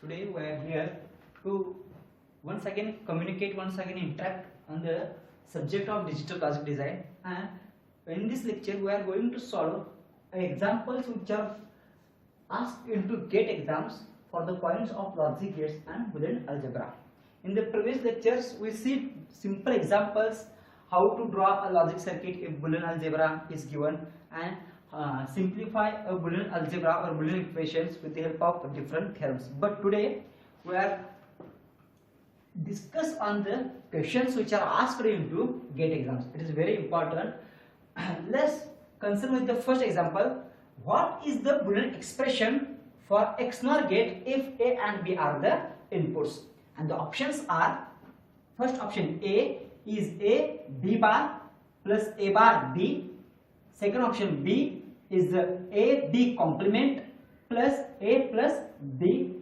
Today we are here to once again communicate, once again interact on the subject of digital logic design, and in this lecture we are going to solve examples which are asked into GATE exams for the points of logic gates and Boolean algebra. In the previous lectures we see simple examples how to draw a logic circuit if Boolean algebra is given, and simplify a Boolean algebra or Boolean equations with the help of different theorems. But today we are discuss on the questions which are asked into GATE exams. It is very important. Let's consider with the first example. What is the Boolean expression for XNOR gate if A and B are the inputs? And the options are: first option A is A B bar plus A bar B. Second option B is A B complement plus A plus B.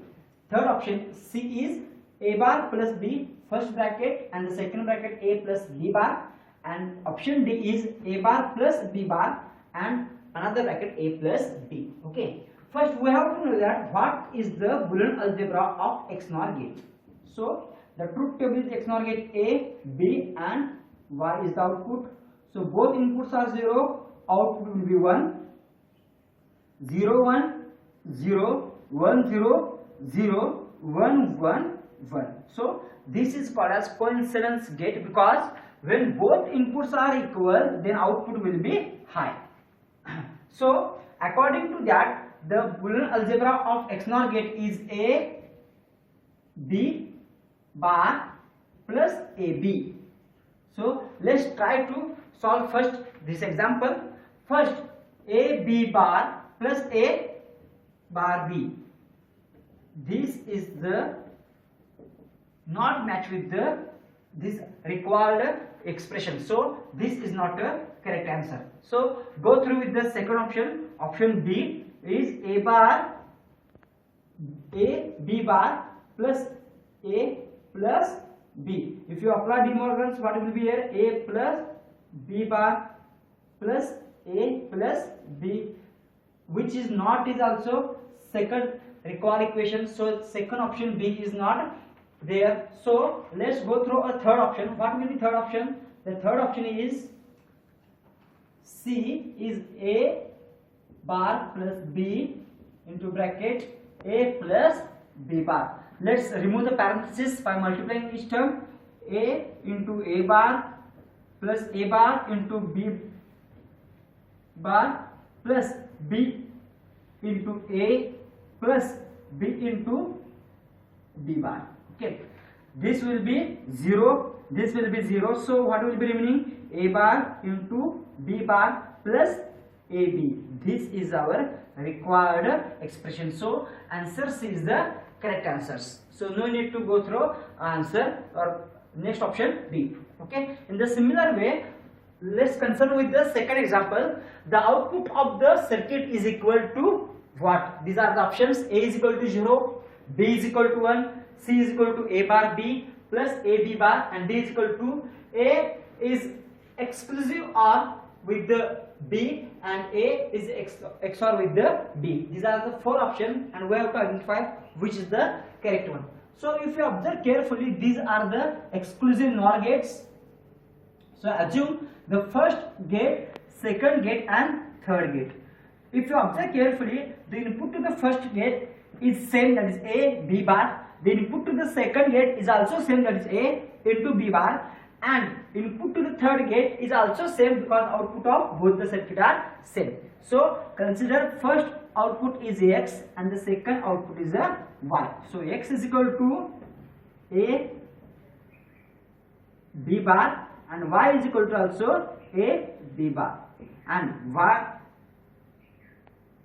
Third option C is A bar plus B first bracket and the second bracket A plus B bar, and option D is A bar plus B bar and another bracket A plus B. Okay, first we have to know that what is the Boolean algebra of XNOR gate. So the truth table is XNOR gate A, B and Y is the output. So both inputs are 0, output will be 1, 0 1, 0 1 0, 0 1 1 1. So this is called as coincidence gate, because when both inputs are equal then output will be high. So according to that, the Boolean algebra of XNOR gate is A B bar plus AB. So let's try to solve first this example. First, A B bar plus A bar B. This is the not match with the this required expression. So this is not a correct answer. So go through with the second option. Option B is A B bar plus A plus B. If you apply De Morgan's, what will be here? A plus B bar plus A plus B, which is not, is also second required equation. So second option B is not there. So let's go through a third option. What will be third option? The third option is C is A bar plus B into bracket A plus B bar. Let's remove the parenthesis by multiplying each term. A into A bar plus A bar into B bar plus B into A plus B into B bar. Okay, this will be 0, this will be 0. So what will be remaining? A bar into B bar plus AB. This is our required expression. So answer C is the correct answers. So no need to go through answer or next option B. Okay, in the similar way, let's consider with the second example. The output of the circuit is equal to what? These are the options. A is equal to 0, B is equal to 1, C is equal to A bar B plus AB bar, and D is equal to A is exclusive OR with the B and A is XOR with the B. These are the four options and we have to identify which is the correct one. So if you observe carefully, these are the exclusive NOR gates. So assume the first gate, second gate and third gate. If you observe carefully, the input to the first gate is same, that is A B bar. The input to the second gate is also same, that is A into B bar, and input to the third gate is also same because output of both the circuit are same. So consider first output is X and the second output is a Y. So X is equal to A B bar and Y is equal to also A B bar, and Y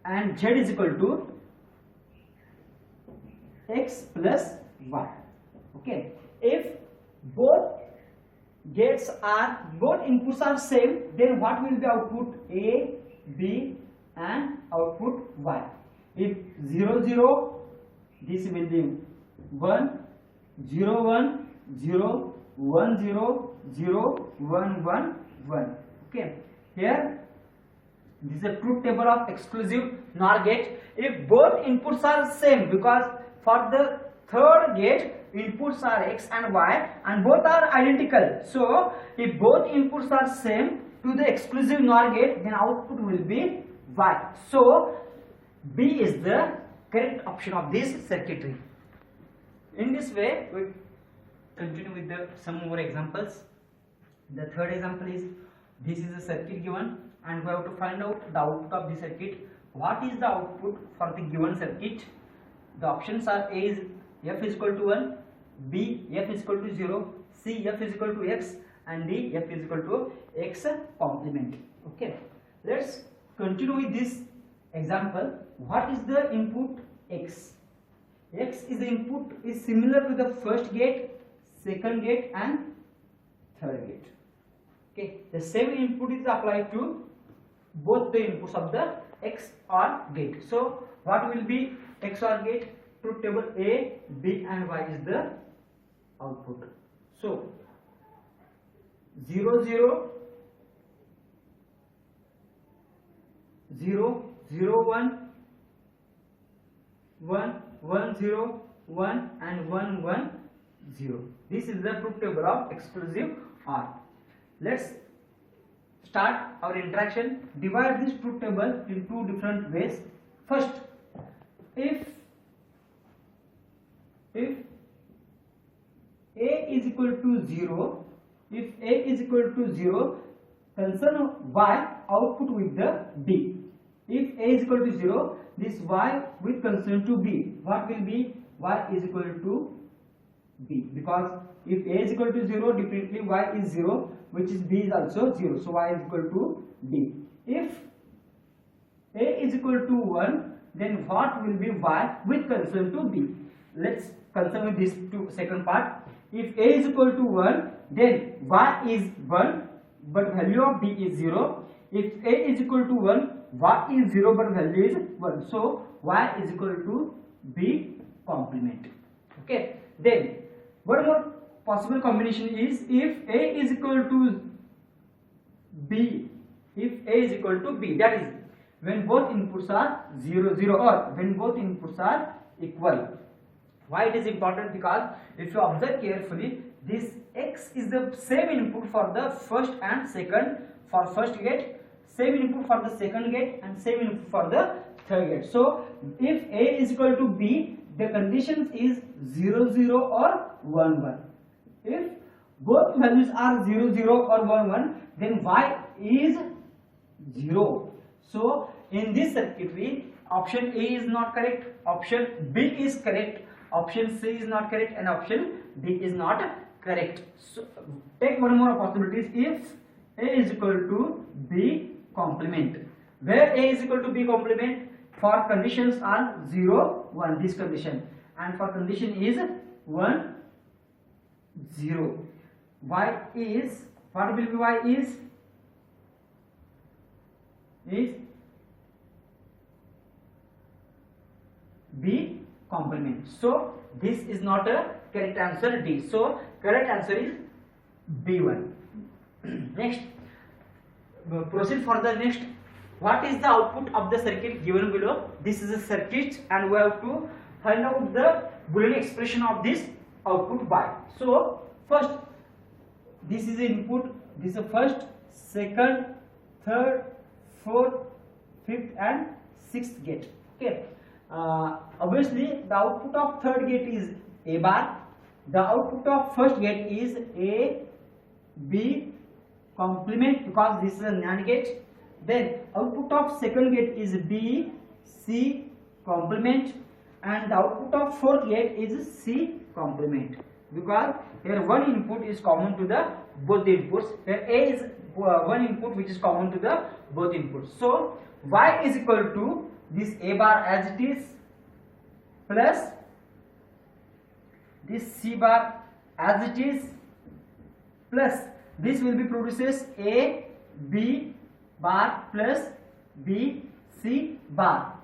and Z is equal to X plus Y. Okay, if both inputs are same, then what will be output? A B and output Y. If 0 0, this will be 1 0 1 0 1 0 0 1 1 1. Okay, here this is a truth table of exclusive NOR gate. If both inputs are same, because for the third gate inputs are x and y and both are identical. So if both inputs are same to the exclusive NOR gate, then output will be y. So B is the correct option of this circuitry. In this way, we continue with some more examples. The third example is, this is a circuit given and we have to find out the output of the circuit. What is the output for the given circuit? The options are: A is f is equal to 1, B f is equal to 0, C f is equal to x, and D f is equal to x complement. Okay, let's continue with this example. What is the input? X. X is the input, is similar to the first gate, second gate and third gate. Okay, the same input is applied to both the inputs of the XOR gate. So what will be XOR gate? Truth table: A, B and Y is the output. So 0 0 0 0 1 1 1 0 1 and 1 1 0. This is the truth table of exclusive OR. Let's start our interaction. Divide this truth table in two different ways. First, if A is equal to 0, if A is equal to 0, concern Y output with the B. If A is equal to 0, this Y with concern to B. What will be? Y is equal to B, because if A is equal to 0, definitely Y is 0, which is B is also 0. So Y is equal to B. If A is equal to 1, then what will be Y with concern to B? Let's concern with this second part. If A is equal to 1, then Y is 1, but value of B is 0. If A is equal to 1, Y is 0, but value is 1. So Y is equal to B complement. Okay. Then one more possible combination is, if A is equal to B, if A is equal to B, that is when both inputs are 0 0 or when both inputs are equal. Why it is important? Because if you observe carefully, this X is the same input for the first and second, for first gate, same input for the second gate and same input for the third gate. So if A is equal to B, the condition is 0 0 or 1 1. If both values are 0 0 or 1 1, then Y is 0. So in this circuitry, option A is not correct, option B is correct, option C is not correct, and option D is not correct. So take one more possibilities. If A is equal to B complement, where A is equal to B complement, for conditions are 0 1, this condition, and for condition is 1 0. Y is, what will be Y is B complement. So this is not a correct answer, D. So correct answer is B1. Next, proceed for the next. What is the output of the circuit given below? This is a circuit and we have to find out the Boolean expression of this output Y. So first, this is the input, this is the first, second, third, fourth, fifth and sixth gate. Okay. Obviously the output of third gate is A bar, the output of first gate is A, B complement, because this is a NAND gate. Then output of second gate is B, C complement, and the output of fourth gate is C complement, because here one input is common to the both the inputs. Here A is one input which is common to the both inputs. So Y is equal to this A bar as it is plus this C bar as it is plus this will be produces A, B bar plus B, C bar,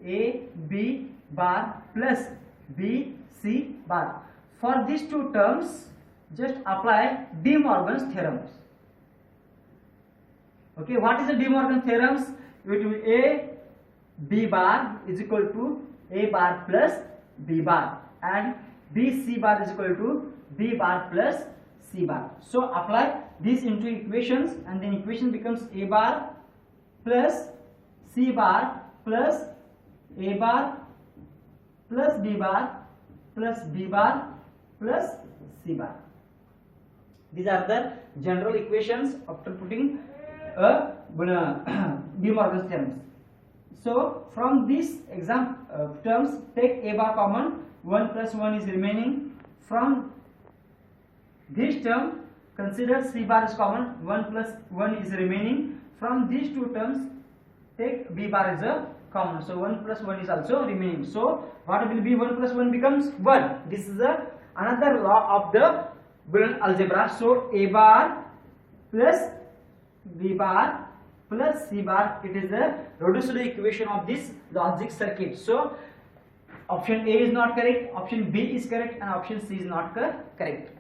A, B bar plus B, C bar. For these two terms, just apply De Morgan's theorems. Okay, what is the De Morgan theorems? It will be A, B bar is equal to A bar plus B bar, and B C bar is equal to B bar plus C bar. So apply this into equations, and then equation becomes A bar plus C bar plus A bar plus B bar plus B bar plus C bar. These are the general equations after putting De Morgan's theorems. So from these terms, take A bar common, 1 plus 1 is remaining. From this term, consider C bar is common, 1 plus 1 is remaining. From these two terms, take B bar as a common, so 1 plus 1 is also remaining. So what will be 1 plus 1 becomes 1. This is another law of the Boolean algebra. So A bar plus B bar plus C bar, it is the reducible equation of this logic circuit. So option A is not correct, option B is correct, and option C is not correct.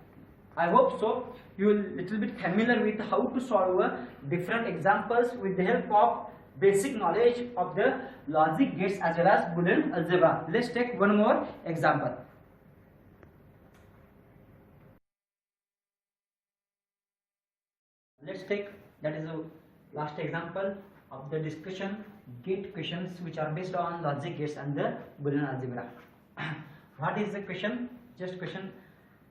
I hope so you will little bit familiar with how to solve different examples with the help of basic knowledge of the logic gates as well as Boolean algebra. Let's take one more example. Let's take, that is the last example of the discussion, gate questions which are based on logic gates and the Boolean algebra. What is the question? Just question,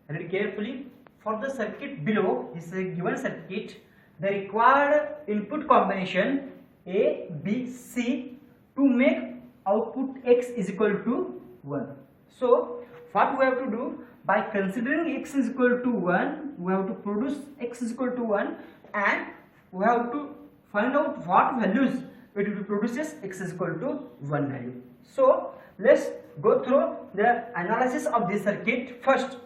read carefully. For the circuit below, this is a given circuit, the required input combination A, B, C to make output X is equal to 1. So what we have to do, by considering X is equal to 1, we have to produce X is equal to 1, and we have to find out what values it will produces X is equal to 1 value. So let's go through the analysis of this circuit first.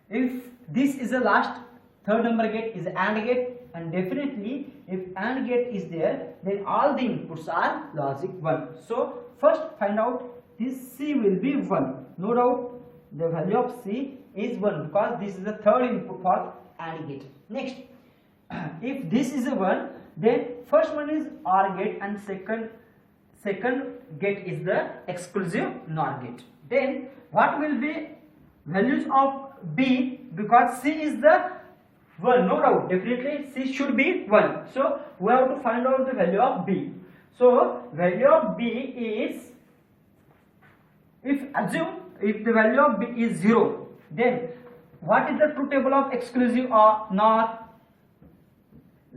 If this is the last third number gate is AND gate, and definitely if AND gate is there, then all the inputs are logic 1. So first find out this C will be 1. No doubt the value of C is 1 because this is the third input for AND gate. Next, if this is a 1, then first one is OR gate and second gate is the exclusive NOR gate. Then what will be values of B, because C is the 1, no doubt, definitely C should be 1. So we have to find out the value of B. So value of B is, if the value of B is 0, then what is the truth table of exclusive or NOR?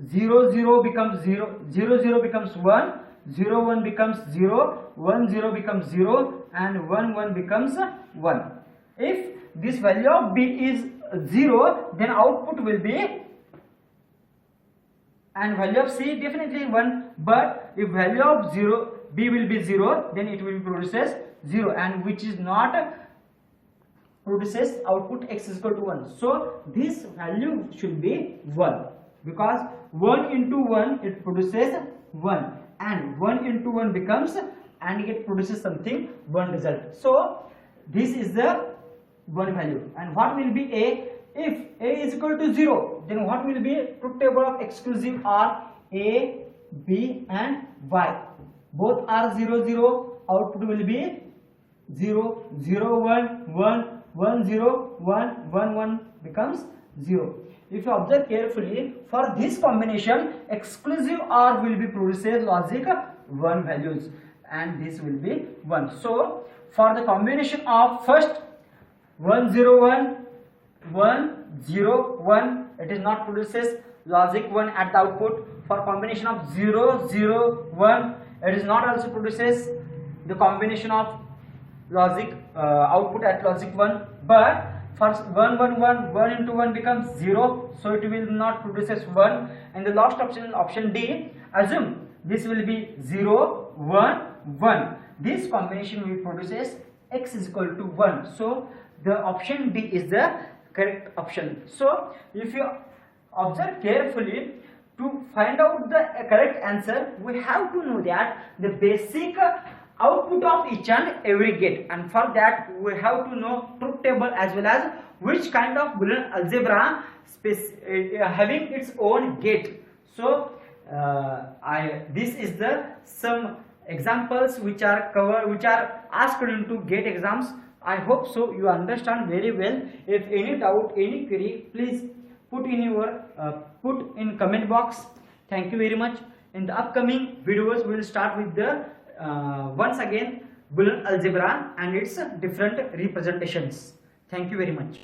0 0 becomes 0, 0 0 becomes 1, 0 1 becomes 0, 1 0 becomes 0, and 1 1 becomes 1. If this value of B is 0, then output will be, and value of C definitely 1, but if value of B will be 0, then it will produces 0, and which is not produces output X is equal to 1. So this value should be 1, because 1 into 1 it produces 1, and 1 into 1 becomes, and it produces something 1 result. So this is the 1 value. And what will be A? If A is equal to 0, then what will be truth table of exclusive are A, B and Y. Both are 0 0, output will be 0 0 1 1 1 0 1 1 1 becomes 0. If you observe carefully, for this combination exclusive OR will be produces logic 1 values, and this will be 1. So for the combination of first 1 0 1 1 0 1, it is not produces logic 1 at the output. For combination of 0 0 1, it is not also produces the combination of logic output at logic 1, but first 1 1 1 1 into 1 becomes 0, so it will not produces 1. And the last option D, assume this will be 0 1 1, this combination will produces X is equal to 1. So the option D is the correct option. So if you observe carefully, to find out the correct answer, we have to know that the basic output of each and every gate, and for that we have to know truth table as well as which kind of Boolean algebra having its own gate. So this is the some examples which are asked into GATE exams. I hope so you understand very well. If any doubt, any query, please put in your comment box. Thank you very much. In the upcoming videos, we will start with the once again Boolean algebra and its different representations. Thank you very much.